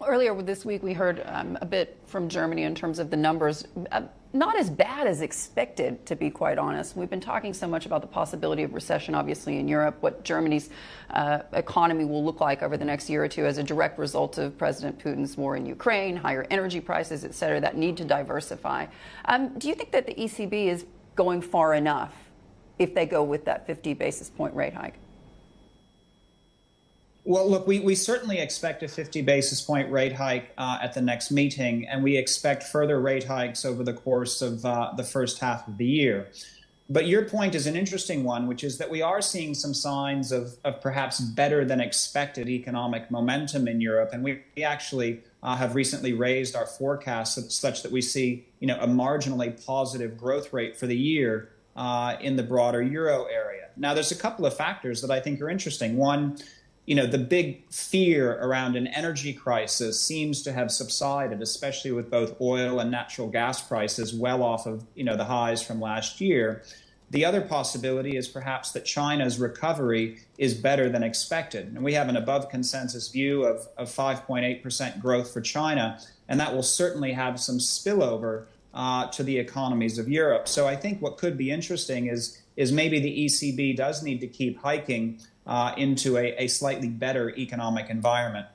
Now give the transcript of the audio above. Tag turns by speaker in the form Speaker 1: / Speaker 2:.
Speaker 1: Earlier this week, we heard a bit from Germany in terms of the numbers. Not as bad as expected, to be quite honest. We've been talking so much about the possibility of recession, obviously, in Europe, what Germany's economy will look like over the next year or two as a direct result of President Putin's war in Ukraine, higher energy prices, et cetera, that need to diversify. Do you think that the ECB is going far enough if they go with that 50 basis point rate hike?
Speaker 2: Well, look, we certainly expect a 50 basis point rate hike at the next meeting, and we expect further rate hikes over the course of the first half of the year. But your point is an interesting one, which is that we are seeing some signs of perhaps better than expected economic momentum in Europe. And we actually have recently raised our forecast such that we see, a marginally positive growth rate for the year in the broader euro area. Now, there's a couple of factors that I think are interesting. One, the big fear around an energy crisis seems to have subsided, especially with both oil and natural gas prices well off of, the highs from last year. The other possibility is perhaps that China's recovery is better than expected. And we have an above consensus view of 5.8% growth for China, and that will certainly have some spillover to the economies of Europe. So I think what could be interesting is maybe the ECB does need to keep hiking into a slightly better economic environment.